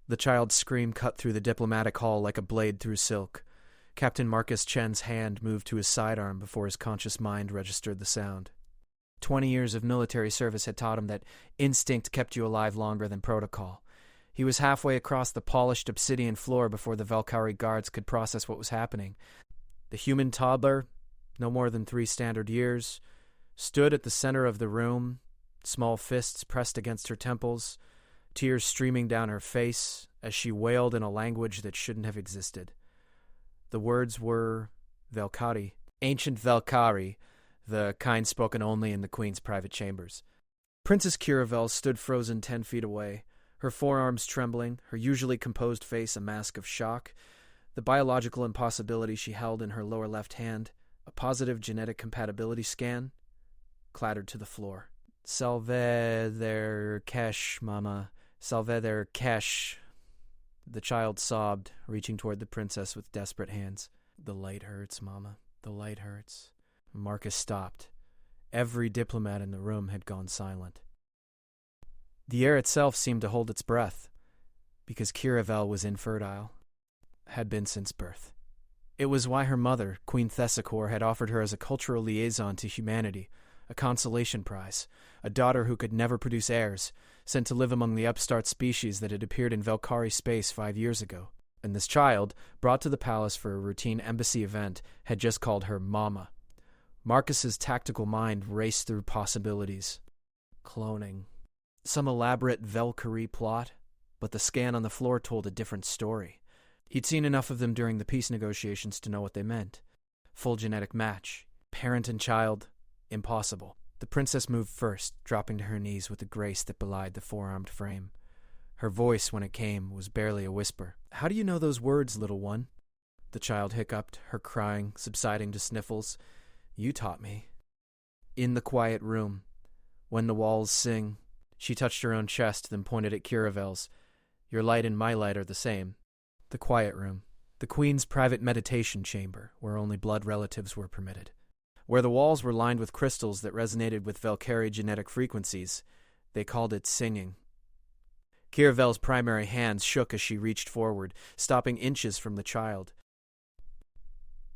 The child's scream cut through the diplomatic hall like a blade through silk. Captain Marcus Chen's hand moved to his sidearm before his conscious mind registered the sound. 20 years of military service had taught him that instinct kept you alive longer than protocol. He was halfway across the polished obsidian floor before the Valkyrie guards could process what was happening. The human toddler, no more than 3 standard years, stood at the center of the room, small fists pressed against her temples, tears streaming down her face as she wailed in a language that shouldn't have existed. The words were Valkyrie, ancient Valkyrie, the kind spoken only in the Queen's private chambers. Princess Kiravel stood frozen 10 feet away, her forearms trembling, her usually composed face a mask of shock. The biological impossibility she held in her lower left hand, a positive genetic compatibility scan, clattered to the floor. Salve their Kesh, Mama. Salve their Kesh. The child sobbed, reaching toward the princess with desperate hands. The light hurts, Mama. The light hurts. Marcus stopped. Every diplomat in the room had gone silent. The air itself seemed to hold its breath, because Kiravel was infertile, had been since birth. It was why her mother, Queen Thessacor, had offered her as a cultural liaison to humanity, a consolation prize, a daughter who could never produce heirs, sent to live among the upstart species that had appeared in Valkyrie space 5 years ago. And this child, brought to the palace for a routine embassy event, had just called her Mama. Marcus's tactical mind raced through possibilities. Cloning. Some elaborate Valkyrie plot, but the scan on the floor told a different story. He'd seen enough of them during the peace negotiations to know what they meant. Full genetic match. Parent and child. Impossible. The princess moved first, dropping to her knees with a grace that belied the four-armed frame. Her voice, when it came, was barely a whisper. "How do you know those words, little one?" The child hiccuped, her crying subsiding to sniffles. "You taught me." In the quiet room, when the walls sing, she touched her own chest, then pointed at Kiravel's. "Your light and my light are the same." The quiet room. The Queen's private meditation chamber, where only blood relatives were permitted. Where the walls were lined with crystals that resonated with Valkyrie genetic frequencies, they called it singing. Kiravel's primary hands shook as she reached forward, stopping inches from the child.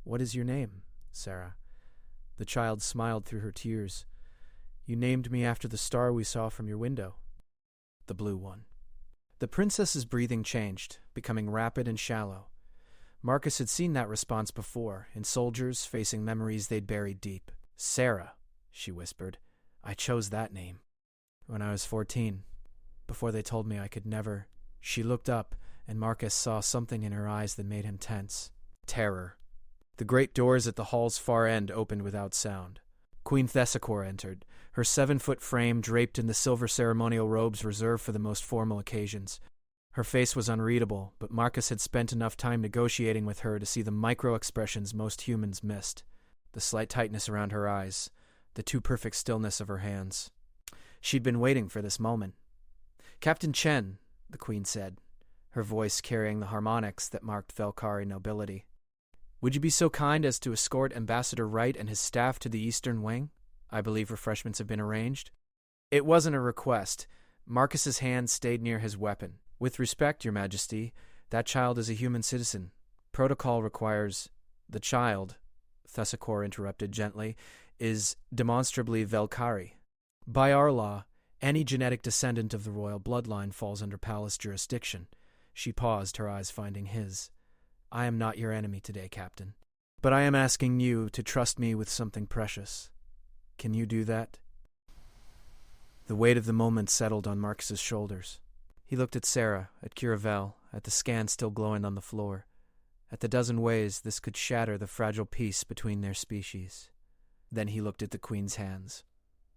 "What is your name, Sarah?" The child smiled through her tears. "You named me after the star we saw from your window." "The blue one." The princess's breathing changed, becoming rapid and shallow. Marcus had seen that response before, in soldiers facing memories they'd buried deep. "Sarah," she whispered. "I chose that name when I was 14, before they told me I could never." She looked up, and Marcus saw something in her eyes that made him tense. Terror. The great doors at the hall's far end opened without sound. Queen Thessacor entered, her 7-foot frame draped in the silver ceremonial robes reserved for the most formal occasions. Her face was unreadable, but Marcus had spent enough time negotiating with her to see the micro-expressions most humans missed. The slight tightness around her eyes, the too-perfect stillness of her hands. She'd been waiting for this moment. "Captain Chen," the Queen said, her voice carrying the harmonics that marked Valkyrie nobility. "Would you be so kind as to escort Ambassador Wright and his staff to the Eastern Wing? I believe refreshments have been arranged." It wasn't a request. Marcus's hand stayed near his weapon. "With respect, Your Majesty, that child is a human citizen. Protocol requires—" "The child," Thessacor interrupted gently, "is demonstrably Valkyrie. By our law, any genetic descendant of the royal bloodline falls under palace jurisdiction." She paused, her eyes finding his. "I am not your enemy today, Captain. But I am asking you to trust me with something precious. Can you do that?" The weight of the moment settled on Marcus's shoulders. He looked at Sarah, at Kiravel, at the scan still glowing on the floor, at the dozen ways this could shatter the fragile peace between their species. Then he looked at the Queen's hands.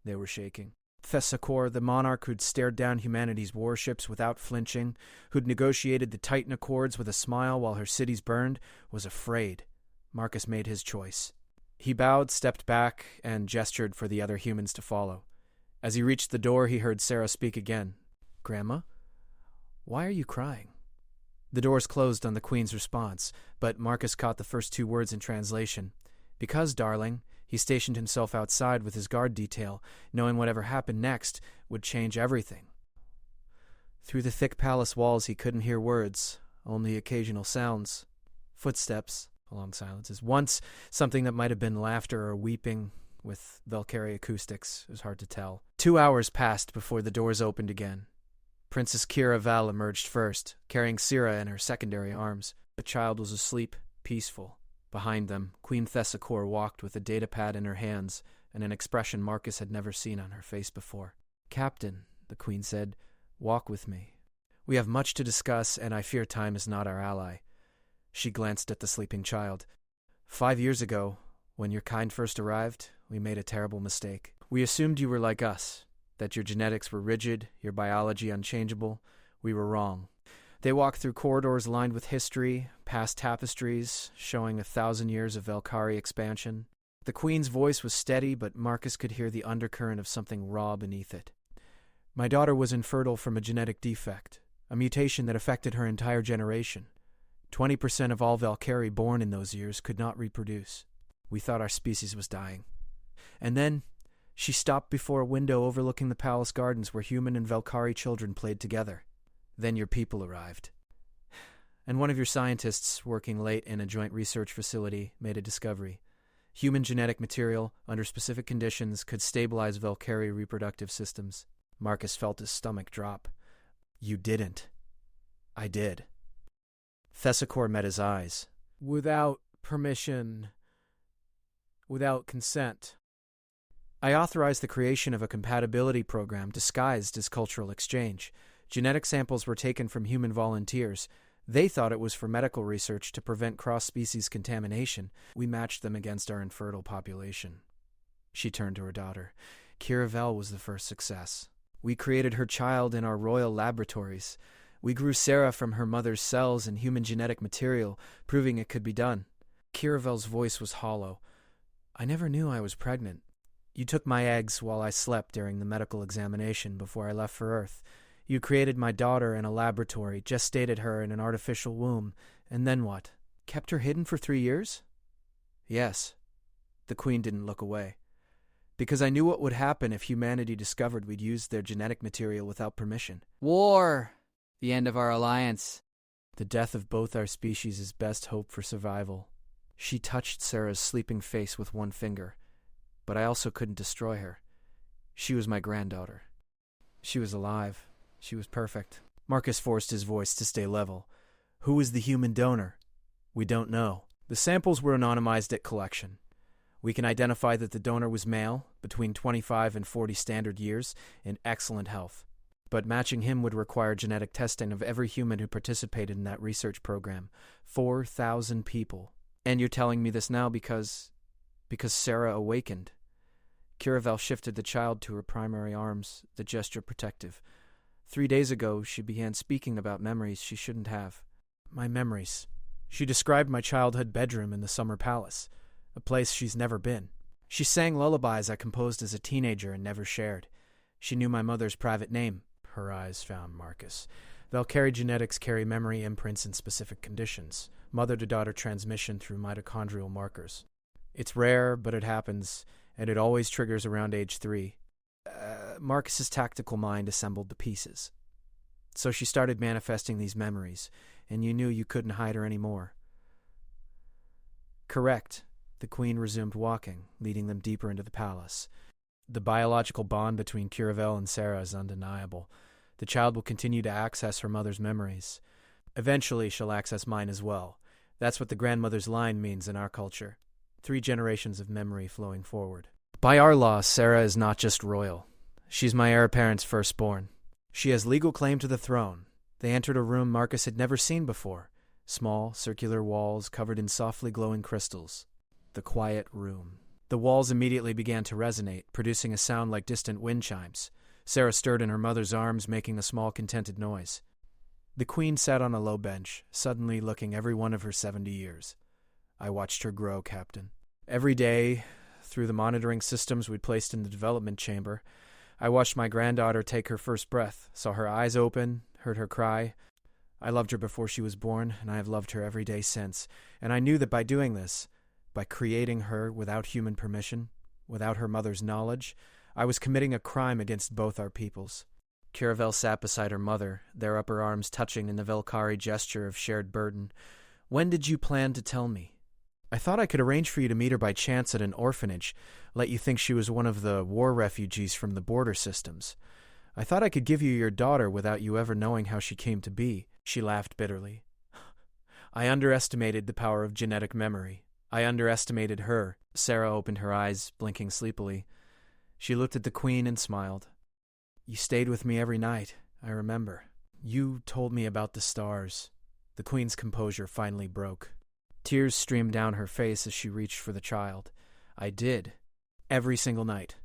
They were shaking. Thessacor, the monarch who'd stared down humanity's warships without flinching, who'd negotiated the Titan Accords with a smile while her cities burned, was afraid. Marcus made his choice. He bowed, stepped back, and gestured for the other humans to follow. As he reached the door, he heard Sarah speak again. "Grandma? Why are you crying?" The doors closed on the Queen's response, but Marcus caught the first 2 words in translation. "Because, darling," he stationed himself outside with his guard detail, knowing whatever happened next would change everything. Through the thick palace walls he couldn't hear words, only occasional sounds. Footsteps, long silences. Once, something that might have been laughter or weeping. With Valkyrie acoustics, it was hard to tell. 2 hours passed before the doors opened again. Princess Kira Vel emerged first, carrying Sira in her secondary arms. The child was asleep, peaceful. Behind them, Queen Thessakor walked with a datapad in her hands and an expression Marcus had never seen on her face before. "Captain," the Queen said, "walk with me. We have much to discuss, and I fear time is not our ally." She glanced at the sleeping child. 5 years ago, when your kind first arrived, we made a terrible mistake. We assumed you were like us, that your genetics were rigid, your biology unchangeable. We were wrong. They walked through corridors lined with history, past tapestries, showing 1,000 years of Valkyrie expansion. The Queen's voice was steady, but Marcus could hear the undercurrent of something raw beneath it. My daughter was infertile from a genetic defect, a mutation that affected her entire generation. 20% of all Valkyrie born in those years could not reproduce. We thought our species was dying. And then, she stopped before a window overlooking the palace gardens where human and Valkyrie children played together. Then your people arrived. And one of your scientists, working late in a joint research facility, made a discovery. Human genetic material, under specific conditions, could stabilize Valkyrie reproductive systems. Marcus felt his stomach drop. "You didn't." "I did." Thessakor met his eyes. "Without permission. Without consent. I authorized the creation of a compatibility program disguised as cultural exchange. Genetic samples were taken from human volunteers. They thought it was for medical research to prevent cross-species contamination. We matched them against our infertile population." She turned to her daughter. "Kira Vel was the first success. We created her child in our royal laboratories. We grew Sarah from her mother's cells and human genetic material, proving it could be done." Kira Vel's voice was hollow. "I never knew I was pregnant. You took my eggs while I slept during the medical examination before I left for Earth. You created my daughter in a laboratory, gestated her in an artificial womb, and then what? Kept her hidden for 3 years?" "Yes." The Queen didn't look away. "Because I knew what would happen if humanity discovered we'd used their genetic material without permission." "War! The end of our alliance." "The death of both our species is best hope for survival." She touched Sarah's sleeping face with one finger. "But I also couldn't destroy her. She was my granddaughter. She was alive. She was perfect." Marcus forced his voice to stay level. "Who was the human donor?" "We don't know. The samples were anonymized at collection. We can identify that the donor was male, between 25 and 40 standard years, in excellent health. But matching him would require genetic testing of every human who participated in that research program. 4,000 people. And you're telling me this now because Sarah awakened." Kira Vel shifted the child to her primary arms, the gesture protective. 3 days ago, she began speaking about memories she shouldn't have. "My memories." She described my childhood bedroom in the summer palace, a place she's never been. She sang lullabies I composed as a teenager and never shared. She knew my mother's private name. Her eyes found Marcus. Valkyrie genetics carry memory imprints in specific conditions, mother-to-daughter transmission through mitochondrial markers. It's rare, but it happens, and it always triggers around age 3. Marcus's tactical mind assembled the pieces. So she started manifesting these memories, and you knew you couldn't hide her anymore. "Correct." The Queen resumed walking, leading them deeper into the palace. "The biological bond between Kira Vel and Sarah is undeniable. The child will continue to access her mother's memories. Eventually, she'll access mine as well. That's what the grandmother's line means in our culture. 3 generations of memory flowing forward. By our law, Sarah is not just royal. She's my heir apparent's firstborn. She has legal claim to the throne." They entered a room Marcus had never seen before. Small, circular walls covered in softly glowing crystals. The quiet room. The walls immediately began to resonate, producing a sound like distant wind chimes. Sarah stirred in her mother's arms, making a small, contented noise. The Queen sat on a low bench, suddenly looking every one of her 70 years. "I watched her grow, Captain. Every day, through the monitoring systems we'd placed in the development chamber, I watched my granddaughter take her first breath, saw her eyes open, heard her cry. I loved her before she was born, and I have loved her every day since. And I knew that by doing this, by creating her without human permission, without her mother's knowledge, I was committing a crime against both our peoples. Caravel sat beside her mother, their upper arms touching in the Velkari gesture of shared burden. When did you plan to tell me? I thought I could arrange for you to meet her by chance at an orphanage, let you think she was one of the war refugees from the border systems. I thought I could give you your daughter without you ever knowing how she came to be. She laughed bitterly. I underestimated the power of genetic memory. I underestimated her. Sarah opened her eyes, blinking sleepily. She looked at the Queen and smiled. You stayed with me every night, I remember. You told me about the stars. The Queen's composure finally broke. Tears streamed down her face as she reached for the child. I did. Every single night.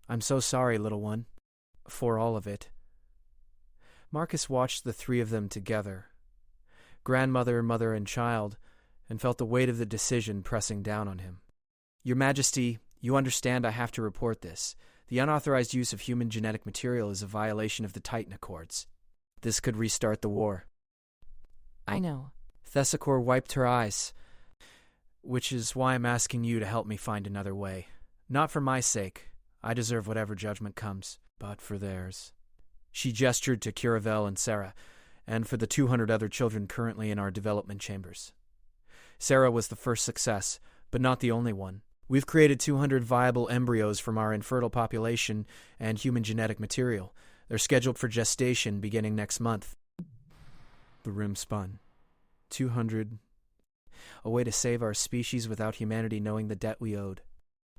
I'm so sorry, little one. For all of it. Marcus watched the three of them together. Grandmother, mother, and child, and felt the weight of the decision pressing down on him. Your Majesty, you understand I have to report this. The unauthorized use of human genetic material is a violation of the Titan Accords. This could restart the war. I know. Thessacor wiped her eyes. Which is why I'm asking you to help me find another way. Not for my sake. I deserve whatever judgment comes, but for theirs. She gestured to Caravel and Sarah, and for the 200 other children currently in our development chambers. Sarah was the first success, but not the only one. We've created 200 viable embryos from our infertile population and human genetic material. They're scheduled for gestation beginning next month. The room spun. 200. A way to save our species without humanity knowing the debt we owed.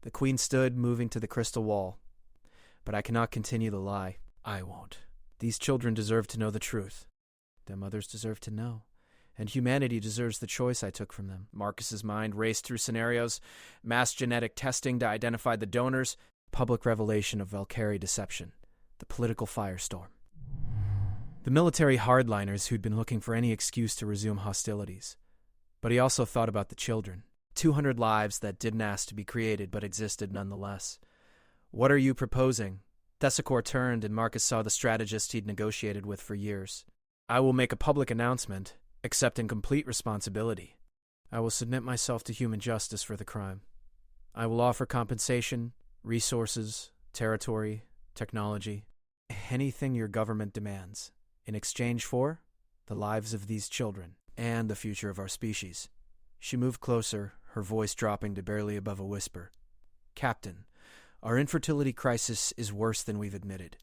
The Queen stood, moving to the crystal wall. But I cannot continue the lie. I won't. These children deserve to know the truth. Their mothers deserve to know. And humanity deserves the choice I took from them. Marcus's mind raced through scenarios, mass genetic testing to identify the donors, public revelation of Velkari deception, the political firestorm. The military hardliners who'd been looking for any excuse to resume hostilities. But he also thought about the children. 200 lives that didn't ask to be created but existed nonetheless. What are you proposing? Thessacor turned and Marcus saw the strategist he'd negotiated with for years. I will make a public announcement, accepting complete responsibility. I will submit myself to human justice for the crime. I will offer compensation, resources, territory, technology, anything your government demands, in exchange for the lives of these children and the future of our species. She moved closer, her voice dropping to barely above a whisper. Captain, our infertility crisis is worse than we've admitted.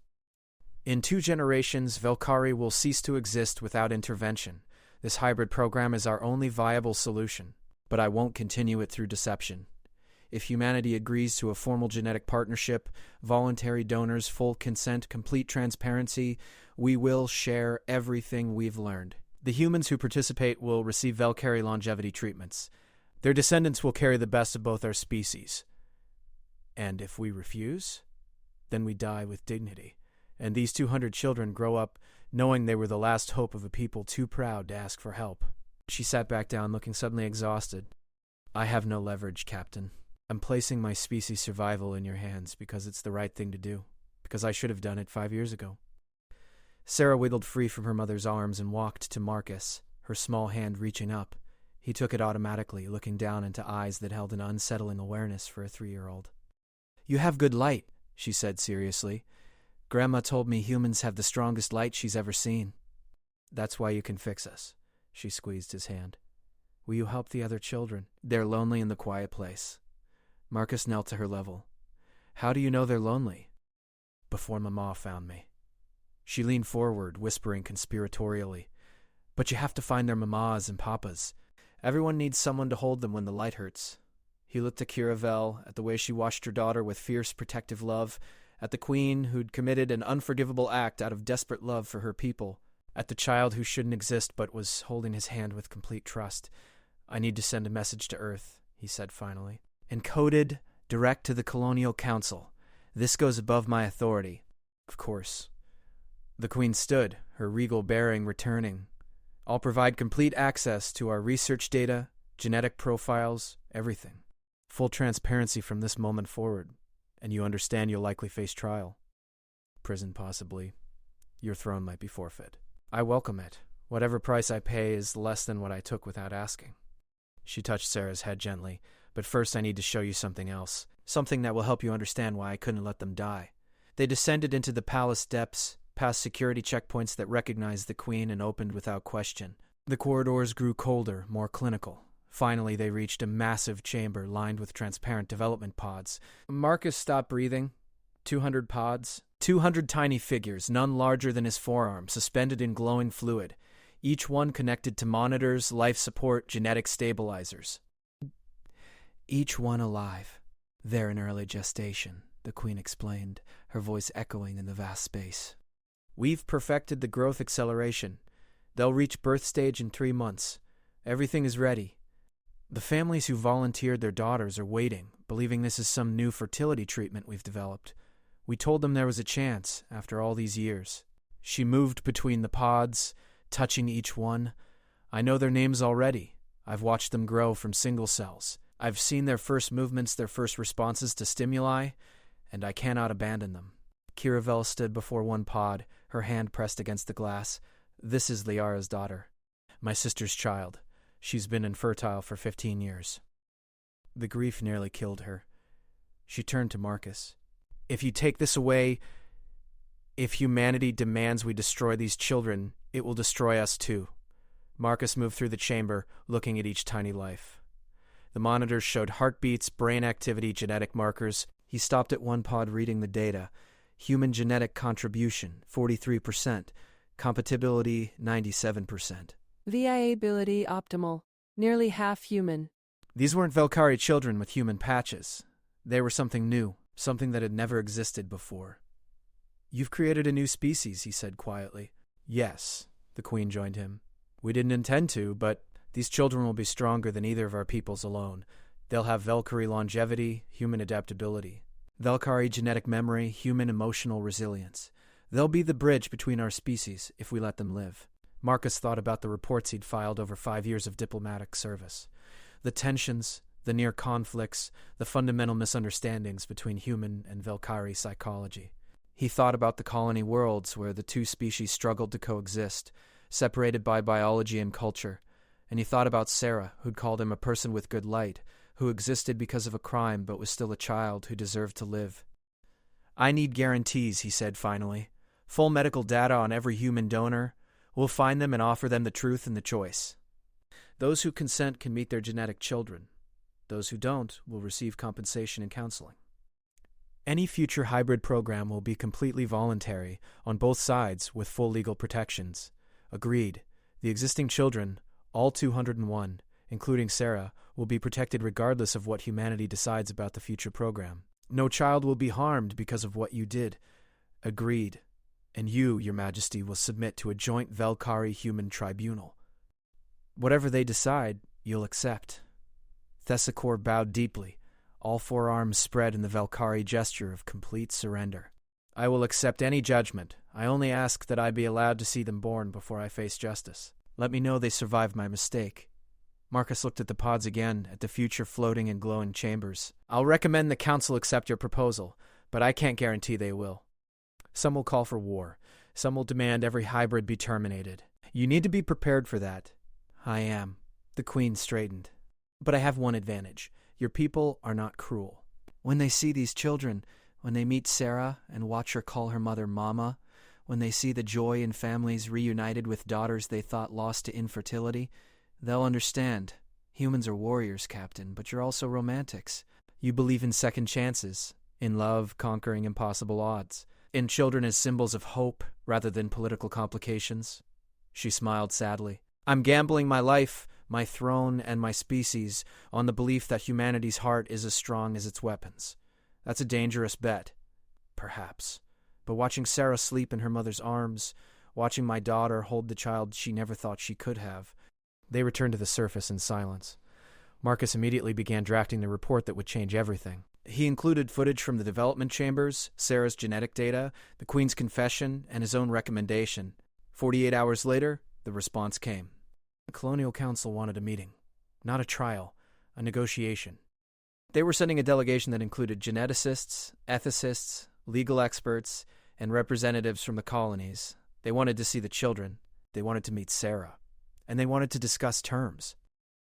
In 2 generations, Velkari will cease to exist without intervention. This hybrid program is our only viable solution, but I won't continue it through deception. If humanity agrees to a formal genetic partnership, voluntary donors, full consent, complete transparency, we will share everything we've learned. The humans who participate will receive Velkari longevity treatments. Their descendants will carry the best of both our species. And if we refuse, then we die with dignity. And these 200 children grow up knowing they were the last hope of a people too proud to ask for help. She sat back down, looking suddenly exhausted. I have no leverage, Captain. I'm placing my species' survival in your hands because it's the right thing to do, because I should have done it 5 years ago. Sarah wiggled free from her mother's arms and walked to Marcus, her small hand reaching up. He took it automatically, looking down into eyes that held an unsettling awareness for a 3-year-old. You have good light, she said seriously. Grandma told me humans have the strongest light she's ever seen. That's why you can fix us. She squeezed his hand. Will you help the other children? They're lonely in the quiet place. Marcus knelt to her level. How do you know they're lonely? Before Mama found me. She leaned forward, whispering conspiratorially. But you have to find their mamas and papas. Everyone needs someone to hold them when the light hurts. He looked at Caravel, at the way she watched her daughter with fierce protective love, at the Queen who'd committed an unforgivable act out of desperate love for her people, at the child who shouldn't exist but was holding his hand with complete trust. I need to send a message to Earth, he said finally. Encoded, direct to the Colonial Council. This goes above my authority. Of course. The Queen stood, her regal bearing returning. I'll provide complete access to our research data, genetic profiles, everything. Full transparency from this moment forward. And you understand you'll likely face trial. Prison, possibly. Your throne might be forfeit. I welcome it. Whatever price I pay is less than what I took without asking. She touched Sarah's head gently. But first I need to show you something else. Something that will help you understand why I couldn't let them die. They descended into the palace depths, past security checkpoints that recognized the Queen and opened without question. The corridors grew colder, more clinical. Finally, they reached a massive chamber lined with transparent development pods. Marcus stopped breathing. 200 pods. 200 tiny figures, none larger than his forearm, suspended in glowing fluid, each one connected to monitors, life support, genetic stabilizers. Each one alive. They're in early gestation, the Queen explained, her voice echoing in the vast space. We've perfected the growth acceleration. They'll reach birth stage in 3 months. Everything is ready. The families who volunteered their daughters are waiting, believing this is some new fertility treatment we've developed. We told them there was a chance, after all these years. She moved between the pods, touching each one. I know their names already. I've watched them grow from single cells. I've seen their first movements, their first responses to stimuli, and I cannot abandon them. Kiravel stood before one pod, her hand pressed against the glass. This is Liara's daughter, my sister's child. She's been infertile for 15 years. The grief nearly killed her. She turned to Marcus. If you take this away, if humanity demands we destroy these children, it will destroy us too. Marcus moved through the chamber, looking at each tiny life. The monitors showed heartbeats, brain activity, genetic markers. He stopped at one pod reading the data. Human genetic contribution, 43%. Compatibility, 97%. Viability optimal. Nearly half human. These weren't Velkari children with human patches. They were something new, something that had never existed before. You've created a new species, he said quietly. Yes, the Queen joined him. We didn't intend to, but these children will be stronger than either of our peoples alone. They'll have Velkari longevity, human adaptability. Velkari genetic memory, human emotional resilience. They'll be the bridge between our species if we let them live. Marcus thought about the reports he'd filed over 5 years of diplomatic service. The tensions, the near conflicts, the fundamental misunderstandings between human and Velkari psychology. He thought about the colony worlds where the two species struggled to coexist, separated by biology and culture. And he thought about Sarah, who'd called him a person with good light, who existed because of a crime but was still a child who deserved to live. I need guarantees, he said finally. Full medical data on every human donor. We'll find them and offer them the truth and the choice. Those who consent can meet their genetic children. Those who don't will receive compensation and counseling. Any future hybrid program will be completely voluntary on both sides with full legal protections. Agreed. The existing children, all 201, including Sarah, will be protected regardless of what humanity decides about the future program. No child will be harmed because of what you did. Agreed. And you, Your Majesty, will submit to a joint Velkari human tribunal. Whatever they decide, you'll accept. Thessakor bowed deeply, all 4 arms spread in the Velkari gesture of complete surrender. I will accept any judgment. I only ask that I be allowed to see them born before I face justice. Let me know they survived my mistake. Marcus looked at the pods again, at the future floating in glowing chambers. I'll recommend the Council accept your proposal, but I can't guarantee they will. Some will call for war. Some will demand every hybrid be terminated. You need to be prepared for that. I am. The Queen straightened. But I have one advantage. Your people are not cruel. When they see these children, when they meet Sarah and watch her call her mother Mama, when they see the joy in families reunited with daughters they thought lost to infertility, they'll understand. Humans are warriors, Captain, but you're also romantics. You believe in second chances, in love conquering impossible odds, in children as symbols of hope rather than political complications. She smiled sadly. I'm gambling my life, my throne, and my species on the belief that humanity's heart is as strong as its weapons. That's a dangerous bet. Perhaps. But watching Sarah sleep in her mother's arms, watching my daughter hold the child she never thought she could have. They returned to the surface in silence. Marcus immediately began drafting the report that would change everything. He included footage from the development chambers, Sarah's genetic data, the Queen's confession, and his own recommendation. 48 hours later, the response came. The Colonial Council wanted a meeting. Not a trial, a negotiation. They were sending a delegation that included geneticists, ethicists, legal experts, and representatives from the colonies. They wanted to see the children. They wanted to meet Sarah. And they wanted to discuss terms.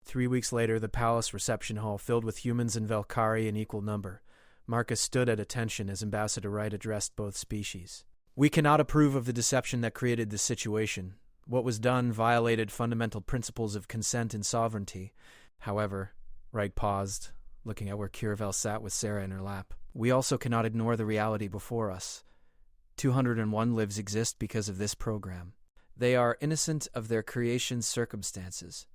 3 weeks later, the palace reception hall filled with humans and Velkari in equal number. Marcus stood at attention as Ambassador Wright addressed both species. We cannot approve of the deception that created this situation. What was done violated fundamental principles of consent and sovereignty. However, Wright paused, looking at where Kiravel sat with Sarah in her lap. We also cannot ignore the reality before us. 201 lives exist because of this program. They are innocent of their creation's circumstances.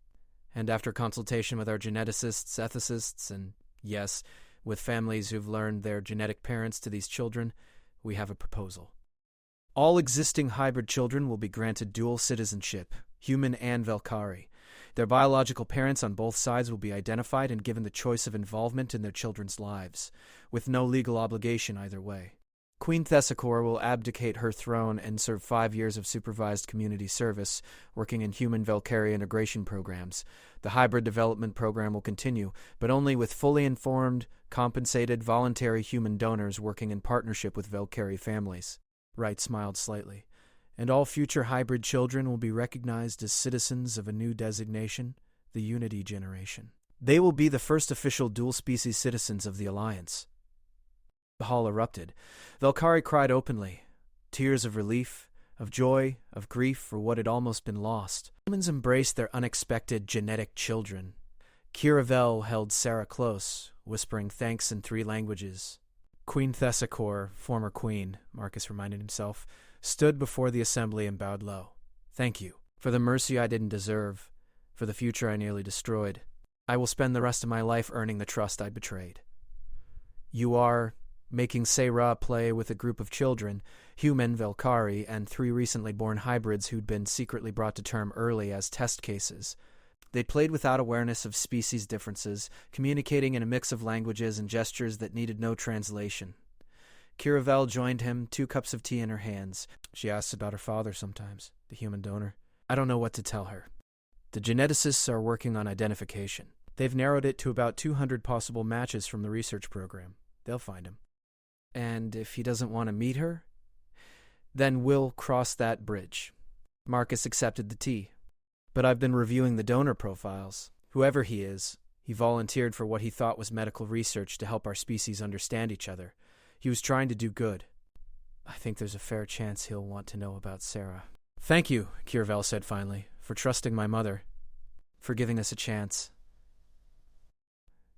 And after consultation with our geneticists, ethicists, and, yes, with families who've learned their genetic parents to these children, we have a proposal. All existing hybrid children will be granted dual citizenship, human and Velkari. Their biological parents on both sides will be identified and given the choice of involvement in their children's lives, with no legal obligation either way. Queen Thessakor will abdicate her throne and serve 5 years of supervised community service, working in human Velkari integration programs. The hybrid development program will continue, but only with fully informed, compensated, voluntary human donors working in partnership with Velkari families. Wright smiled slightly. And all future hybrid children will be recognized as citizens of a new designation, the Unity Generation. They will be the first official dual-species citizens of the Alliance. The hall erupted. Velkari cried openly. Tears of relief, of joy, of grief for what had almost been lost. Humans embraced their unexpected genetic children. Kiravel held Sarah close, whispering thanks in 3 languages. Queen Thessakor, former queen, Marcus reminded himself, stood before the assembly and bowed low. Thank you. For the mercy I didn't deserve. For the future I nearly destroyed. I will spend the rest of my life earning the trust I betrayed. You are making Sarah play with a group of children, human Velkari, and 3 recently born hybrids who'd been secretly brought to term early as test cases. They played without awareness of species differences, communicating in a mix of languages and gestures that needed no translation. Kiravel joined him, 2 cups of tea in her hands. She asks about her father sometimes, the human donor. I don't know what to tell her. The geneticists are working on identification. They've narrowed it to about 200 possible matches from the research program. They'll find him. And if he doesn't want to meet her, then we'll cross that bridge. Marcus accepted the tea. But I've been reviewing the donor profiles. Whoever he is, he volunteered for what he thought was medical research to help our species understand each other. He was trying to do good. I think there's a fair chance he'll want to know about Sarah. Thank you, Kiravel said finally, for trusting my mother, for giving us a chance.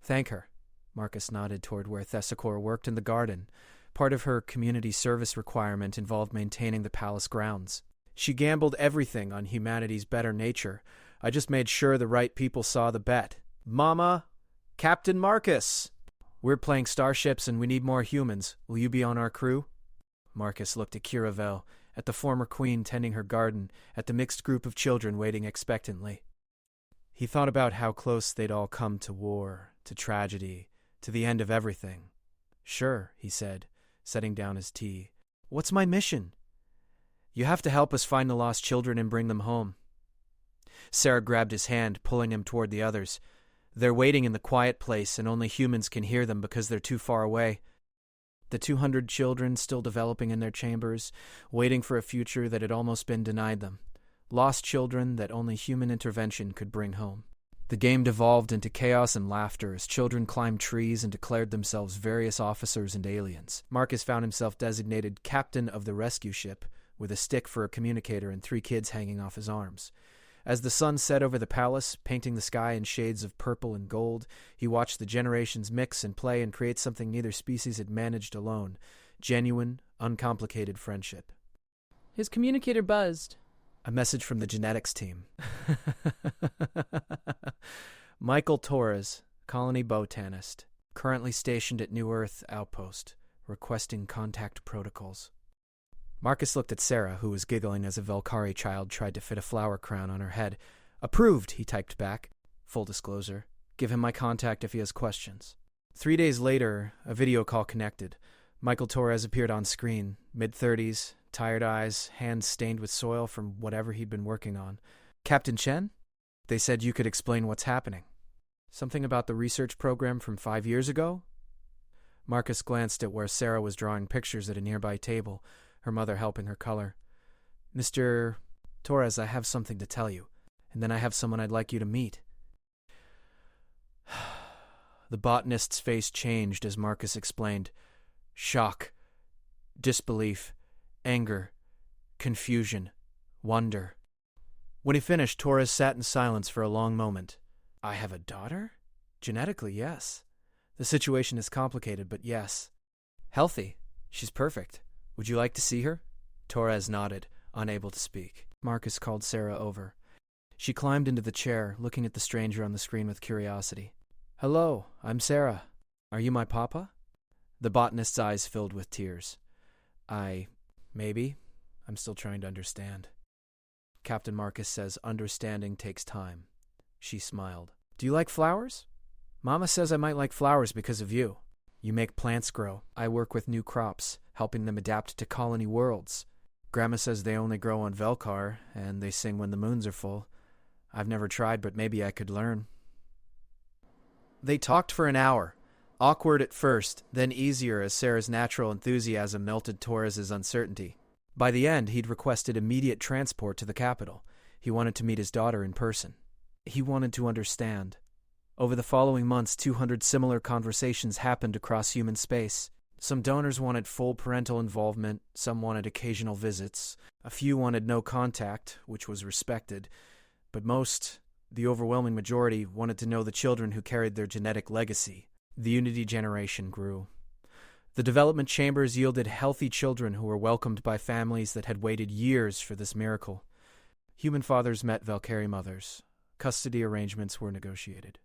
Thank her. Marcus nodded toward where Thessakor worked in the garden. Part of her community service requirement involved maintaining the palace grounds. She gambled everything on humanity's better nature. I just made sure the right people saw the bet. Mama, Captain Marcus! We're playing starships and we need more humans. Will you be on our crew? Marcus looked at Kiravel, at the former queen tending her garden, at the mixed group of children waiting expectantly. He thought about how close they'd all come to war, to tragedy, to the end of everything. Sure, he said, setting down his tea. What's my mission? You have to help us find the lost children and bring them home. Sarah grabbed his hand, pulling him toward the others. They're waiting in the quiet place, and only humans can hear them because they're too far away. The 200 children still developing in their chambers, waiting for a future that had almost been denied them. Lost children that only human intervention could bring home. The game devolved into chaos and laughter as children climbed trees and declared themselves various officers and aliens. Marcus found himself designated captain of the rescue ship, with a stick for a communicator and 3 kids hanging off his arms. As the sun set over the palace, painting the sky in shades of purple and gold, he watched the generations mix and play and create something neither species had managed alone. Genuine, uncomplicated friendship. His communicator buzzed. A message from the genetics team. Michael Torres, colony botanist, currently stationed at New Earth Outpost, requesting contact protocols. Marcus looked at Sarah, who was giggling as a Velkari child tried to fit a flower crown on her head. Approved, he typed back. Full disclosure. Give him my contact if he has questions. 3 days later, a video call connected. Michael Torres appeared on screen, mid-30s, tired eyes, hands stained with soil from whatever he'd been working on. Captain Chen? They said you could explain what's happening. Something about the research program from 5 years ago? Marcus glanced at where Sarah was drawing pictures at a nearby table, her mother helping her color. Mr. Torres, I have something to tell you, and then I have someone I'd like you to meet. The botanist's face changed as Marcus explained. Shock, disbelief, anger, confusion, wonder. When he finished, Torres sat in silence for a long moment. I have a daughter? Genetically, yes. The situation is complicated, but yes. Healthy. She's perfect. Would you like to see her? Torres nodded, unable to speak. Marcus called Sarah over. She climbed into the chair, looking at the stranger on the screen with curiosity. Hello, I'm Sarah. Are you my papa? The botanist's eyes filled with tears. Maybe. I'm still trying to understand. Captain Marcus says understanding takes time. She smiled. Do you like flowers? Mama says I might like flowers because of you. You make plants grow. I work with new crops, helping them adapt to colony worlds. Grandma says they only grow on Velkar, and they sing when the moons are full. I've never tried, but maybe I could learn. They talked for an hour. Awkward at first, then easier as Sarah's natural enthusiasm melted Torres's uncertainty. By the end, he'd requested immediate transport to the capital. He wanted to meet his daughter in person. He wanted to understand. Over the following months, 200 similar conversations happened across human space. Some donors wanted full parental involvement, some wanted occasional visits, a few wanted no contact, which was respected, but most, the overwhelming majority, wanted to know the children who carried their genetic legacy. The Unity generation grew. The development chambers yielded healthy children who were welcomed by families that had waited years for this miracle. Human fathers met Valkyrie mothers. Custody arrangements were negotiated.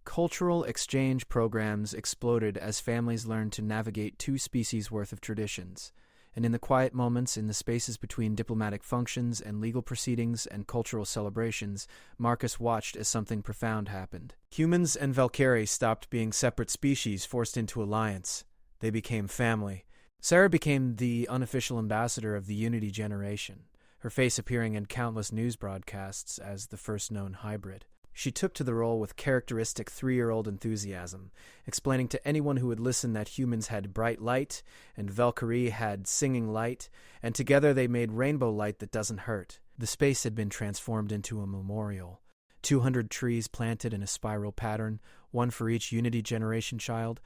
Cultural exchange programs exploded as families learned to navigate two species' worth of traditions, and in the quiet moments in the spaces between diplomatic functions and legal proceedings and cultural celebrations, Marcus watched as something profound happened. Humans and Valkyrie stopped being separate species forced into alliance. They became family. Sarah became the unofficial ambassador of the Unity generation, her face appearing in countless news broadcasts as the first known hybrid. She took to the role with characteristic 3-year-old enthusiasm, explaining to anyone who would listen that humans had bright light and Valkyrie had singing light, and together they made rainbow light that doesn't hurt. The space had been transformed into a memorial. 200 trees planted in a spiral pattern, one for each Unity generation child.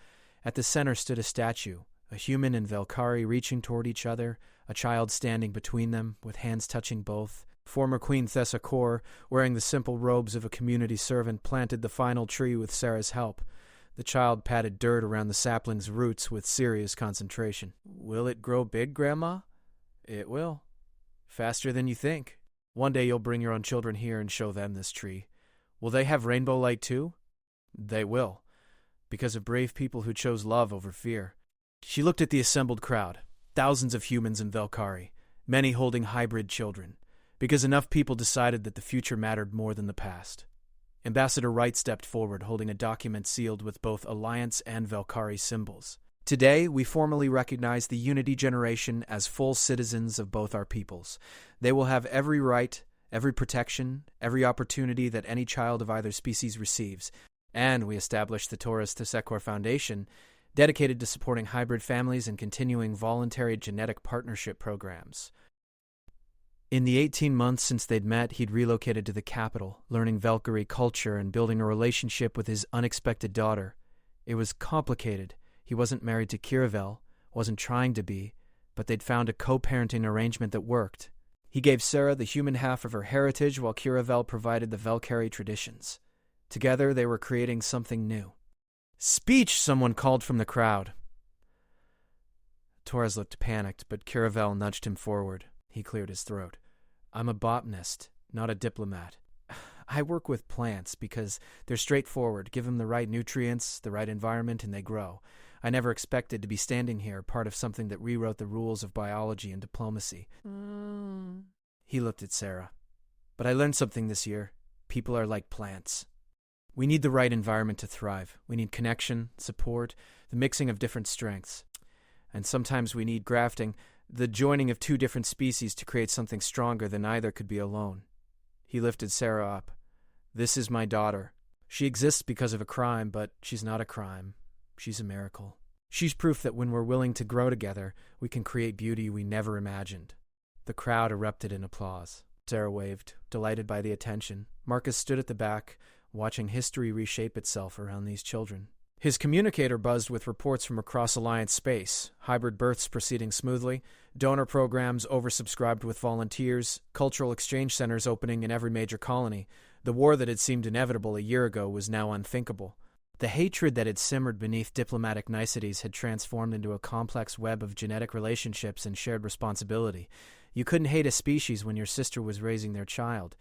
At the center stood a statue, a human and Valkyrie reaching toward each other, a child standing between them, with hands touching both. Former Queen Thessa Kor, wearing the simple robes of a community servant, planted the final tree with Sarah's help. The child patted dirt around the sapling's roots with serious concentration. Will it grow big, Grandma? It will. Faster than you think. One day you'll bring your own children here and show them this tree. Will they have rainbow light too? They will, because of brave people who chose love over fear. She looked at the assembled crowd, thousands of humans and Valkyrie, many holding hybrid children, because enough people decided that the future mattered more than the past. Ambassador Wright stepped forward, holding a document sealed with both Alliance and Valkyrie symbols. Today, we formally recognize the Unity generation as full citizens of both our peoples. They will have every right, every protection, every opportunity that any child of either species receives. And we established the Torres Thesecor Foundation, dedicated to supporting hybrid families and continuing voluntary genetic partnership programs. In the 18 months since they'd met, he'd relocated to the capital, learning Valkyrie culture and building a relationship with his unexpected daughter. It was complicated. He wasn't married to Kiravel, wasn't trying to be, but they'd found a co-parenting arrangement that worked. He gave Sarah the human half of her heritage while Kiravel provided the Valkyrie traditions. Together, they were creating something new. Speech! Someone called from the crowd. Torres looked panicked, but Kiravel nudged him forward. He cleared his throat. I'm a botanist, not a diplomat. I work with plants because they're straightforward. Give them the right nutrients, the right environment, and they grow. I never expected to be standing here, part of something that rewrote the rules of biology and diplomacy. He looked at Sarah. But I learned something this year. People are like plants. We need the right environment to thrive. We need connection, support, the mixing of different strengths. And sometimes we need grafting, the joining of two different species to create something stronger than either could be alone. He lifted Sarah up. This is my daughter. She exists because of a crime, but she's not a crime. She's a miracle. She's proof that when we're willing to grow together, we can create beauty we never imagined. The crowd erupted in applause. Sarah waved, delighted by the attention. Marcus stood at the back, watching history reshape itself around these children. His communicator buzzed with reports from across Alliance space, hybrid births proceeding smoothly, Donor programs oversubscribed with volunteers, cultural exchange centers opening in every major colony. The war that had seemed inevitable a year ago was now unthinkable. The hatred that had simmered beneath diplomatic niceties had transformed into a complex web of genetic relationships and shared responsibility. You couldn't hate a species when your sister was raising their child.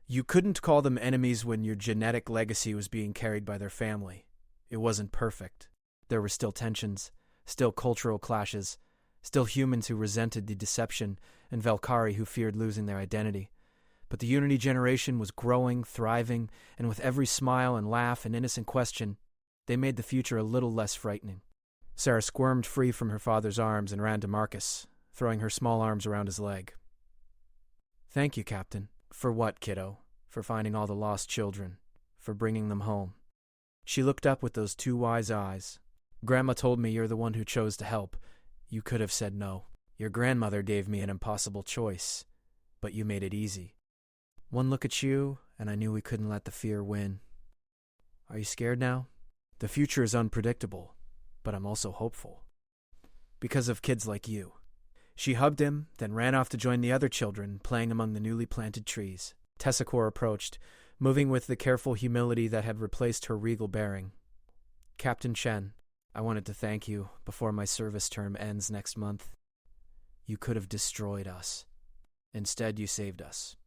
You couldn't call them enemies when your genetic legacy was being carried by their family. It wasn't perfect. There were still tensions, still cultural clashes, still humans who resented the deception, and Valkyrie who feared losing their identity. But the Unity generation was growing, thriving, and with every smile and laugh and innocent question, they made the future a little less frightening. Sarah squirmed free from her father's arms and ran to Marcus, throwing her small arms around his leg. "Thank you, Captain." "For what, kiddo?" "For finding all the lost children. For bringing them home." She looked up with those two wise eyes. "Grandma told me you're the one who chose to help. You could have said no. Your grandmother gave me an impossible choice, but you made it easy. One look at you, and I knew we couldn't let the fear win. Are you scared now? The future is unpredictable, but I'm also hopeful. Because of kids like you." She hugged him, then ran off to join the other children, playing among the newly planted trees. Tessacor approached, moving with the careful humility that had replaced her regal bearing. "Captain Chen, I wanted to thank you before my service term ends next month. You could have destroyed us. Instead, you saved us.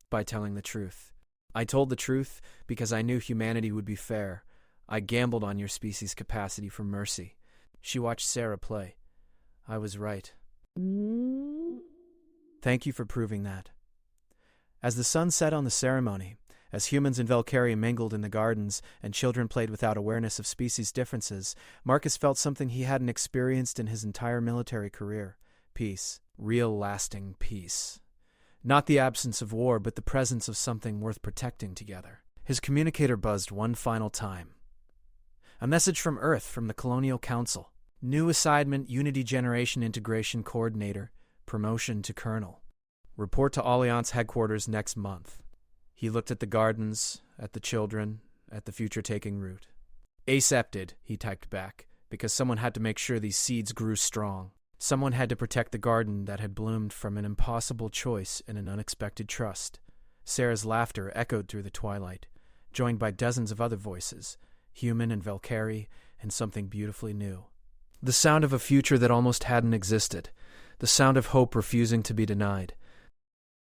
By telling the truth. I told the truth because I knew humanity would be fair. I gambled on your species' capacity for mercy." She watched Sarah play. "I was right. Thank you for proving that." As the sun set on the ceremony, as humans and Valkyrie mingled in the gardens and children played without awareness of species differences, Marcus felt something he hadn't experienced in his entire military career. Peace. Real lasting peace. Not the absence of war, but the presence of something worth protecting together. His communicator buzzed one final time. A message from Earth, from the Colonial Council. New assignment, Unity Generation Integration Coordinator. Promotion to Colonel. Report to Alliance headquarters next month. He looked at the gardens, at the children, at the future taking root. "Accepted," he typed back, because someone had to make sure these seeds grew strong. Someone had to protect the garden that had bloomed from an impossible choice and an unexpected trust. Sarah's laughter echoed through the twilight, joined by dozens of other voices, human and Valkyrie, and something beautifully new. The sound of a future that almost hadn't existed, the sound of hope refusing to be denied.